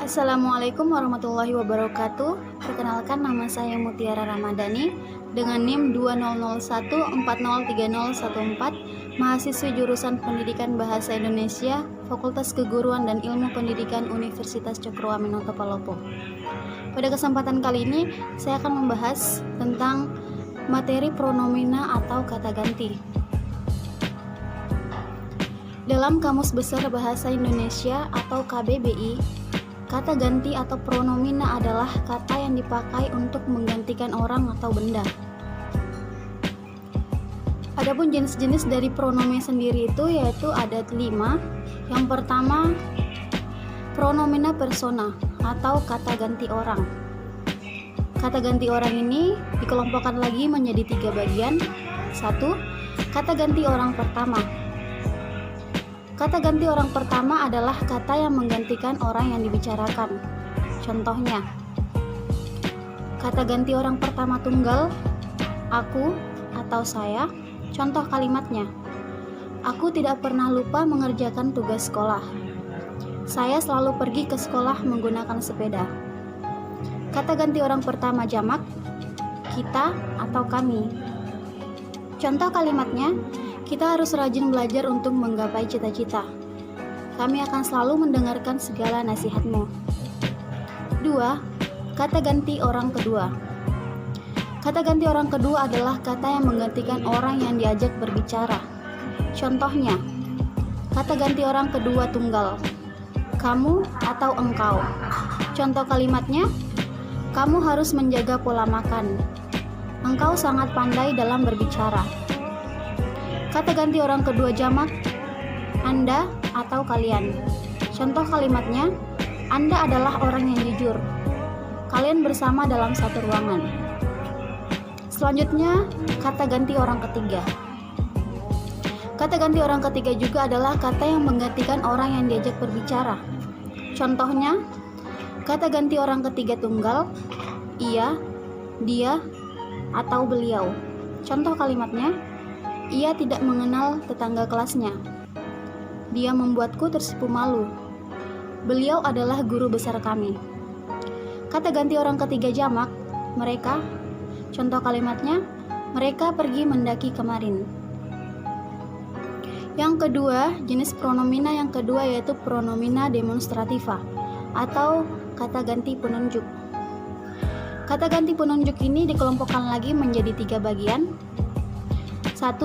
Assalamualaikum warahmatullahi wabarakatuh. Perkenalkan, nama saya Mutiara Ramadhani dengan NIM 2001403014, mahasiswi jurusan Pendidikan Bahasa Indonesia, Fakultas Keguruan dan Ilmu Pendidikan Universitas Cokroaminoto Palopo. Pada kesempatan kali ini, saya akan membahas tentang materi pronomina atau kata ganti. Dalam Kamus Besar Bahasa Indonesia atau KBBI, kata ganti atau pronomina adalah kata yang dipakai untuk menggantikan orang atau benda. Adapun jenis-jenis dari pronomen sendiri itu yaitu ada 5. Yang pertama, pronomina persona atau kata ganti orang. Kata ganti orang ini dikelompokkan lagi menjadi 3 bagian. 1. Kata ganti orang pertama. Kata ganti orang pertama adalah kata yang menggantikan orang yang dibicarakan. Contohnya, kata ganti orang pertama tunggal, aku atau saya. Contoh kalimatnya, aku tidak pernah lupa mengerjakan tugas sekolah. Saya selalu pergi ke sekolah menggunakan sepeda. Kata ganti orang pertama jamak, kita atau kami. Contoh kalimatnya, kita harus rajin belajar untuk menggapai cita-cita. Kami akan selalu mendengarkan segala nasihatmu. 2. Kata ganti orang kedua. Kata ganti orang kedua adalah kata yang menggantikan orang yang diajak berbicara. Contohnya, kata ganti orang kedua tunggal, kamu atau engkau. Contoh kalimatnya, kamu harus menjaga pola makan. Engkau sangat pandai dalam berbicara. Kata ganti orang kedua jamak, Anda atau kalian. Contoh kalimatnya, Anda adalah orang yang jujur. Kalian bersama dalam satu ruangan. Selanjutnya, kata ganti orang ketiga. Kata ganti orang ketiga juga adalah kata yang menggantikan orang yang diajak berbicara. Contohnya, kata ganti orang ketiga tunggal, ia, dia, atau beliau. Contoh kalimatnya, ia tidak mengenal tetangga kelasnya. Dia membuatku tersipu malu. Beliau adalah guru besar kami. Kata ganti orang ketiga jamak, mereka. Contoh kalimatnya, mereka pergi mendaki kemarin. Yang kedua, jenis pronomina yang kedua yaitu pronomina demonstrativa atau kata ganti penunjuk. Kata ganti penunjuk ini dikelompokkan lagi menjadi 3 bagian. 1.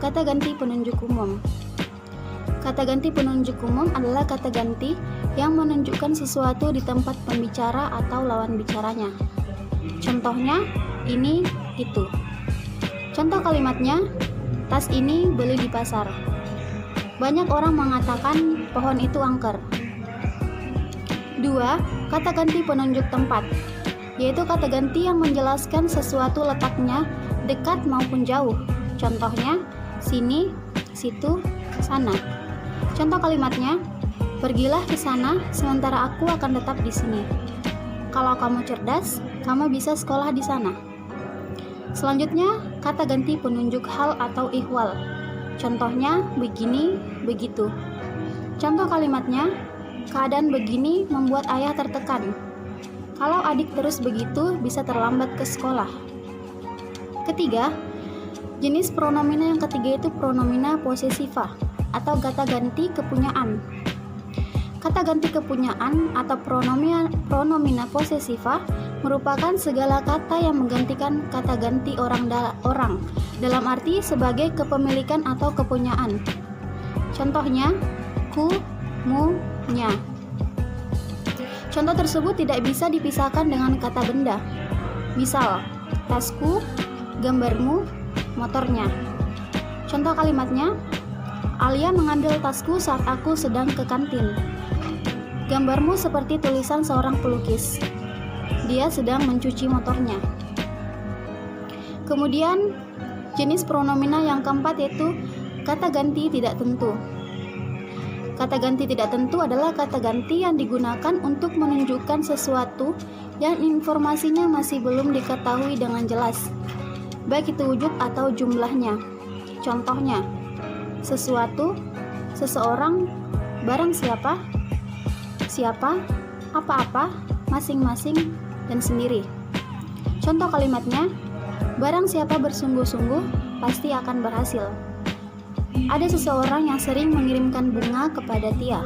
Kata ganti penunjuk umum. Kata ganti penunjuk umum adalah kata ganti yang menunjukkan sesuatu di tempat pembicara atau lawan bicaranya. Contohnya, ini, itu. Contoh kalimatnya, tas ini beli di pasar. Banyak orang mengatakan pohon itu angker. 2. Kata ganti penunjuk tempat, yaitu kata ganti yang menjelaskan sesuatu letaknya dekat maupun jauh. Contohnya, sini, situ, sana. Contoh kalimatnya, pergilah ke sana, sementara aku akan tetap di sini. Kalau kamu cerdas, kamu bisa sekolah di sana. Selanjutnya, kata ganti penunjuk hal atau ihwal. Contohnya, begini, begitu. Contoh kalimatnya, keadaan begini membuat ayah tertekan. Kalau adik terus begitu, bisa terlambat ke sekolah. Ketiga, jenis pronomina yang ketiga itu pronomina posesiva atau kata ganti kepunyaan. Kata ganti kepunyaan atau pronomina posesiva merupakan segala kata yang menggantikan kata ganti orang dalam arti sebagai kepemilikan atau kepunyaan. Contohnya, ku, mu, nya. Contoh tersebut tidak bisa dipisahkan dengan kata benda. Misal, tasku, gambarmu, motornya. Contoh kalimatnya, Alia mengambil tasku saat aku sedang ke kantin. Gambarmu seperti tulisan seorang pelukis. Dia sedang mencuci motornya. Kemudian, jenis pronomina yang keempat yaitu kata ganti tidak tentu. Kata ganti tidak tentu adalah kata ganti yang digunakan untuk menunjukkan sesuatu yang informasinya masih belum diketahui dengan jelas, baik itu wujud atau jumlahnya. Contohnya, sesuatu, seseorang, barang siapa, apa-apa, masing-masing, dan sendiri. Contoh kalimatnya, barang siapa bersungguh-sungguh pasti akan berhasil. Ada seseorang yang sering mengirimkan bunga kepada Tia.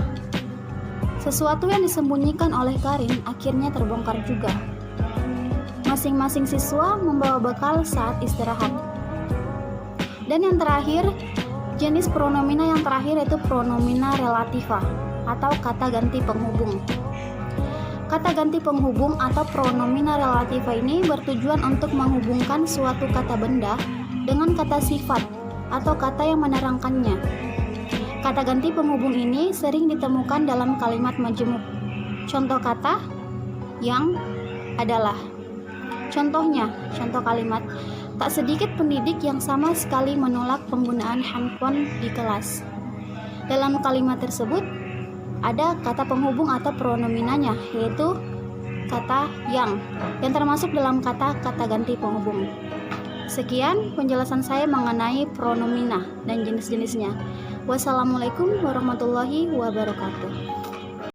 Sesuatu yang disembunyikan oleh Karin akhirnya terbongkar juga. Masing-masing siswa membawa bekal saat istirahat. Dan yang terakhir, jenis pronomina yang terakhir yaitu pronomina relativa atau kata ganti penghubung. Kata ganti penghubung atau pronomina relativa ini bertujuan untuk menghubungkan suatu kata benda dengan kata sifat atau kata yang menerangkannya. Kata ganti penghubung ini sering ditemukan dalam kalimat majemuk. Contoh kata yang adalah. Contohnya, contoh kalimat, tak sedikit pendidik yang sama sekali menolak penggunaan handphone di kelas. Dalam kalimat tersebut ada kata penghubung atau pronominanya, yaitu kata yang termasuk dalam kata ganti penghubung. Sekian penjelasan saya mengenai pronomina dan jenis-jenisnya. Wassalamualaikum warahmatullahi wabarakatuh.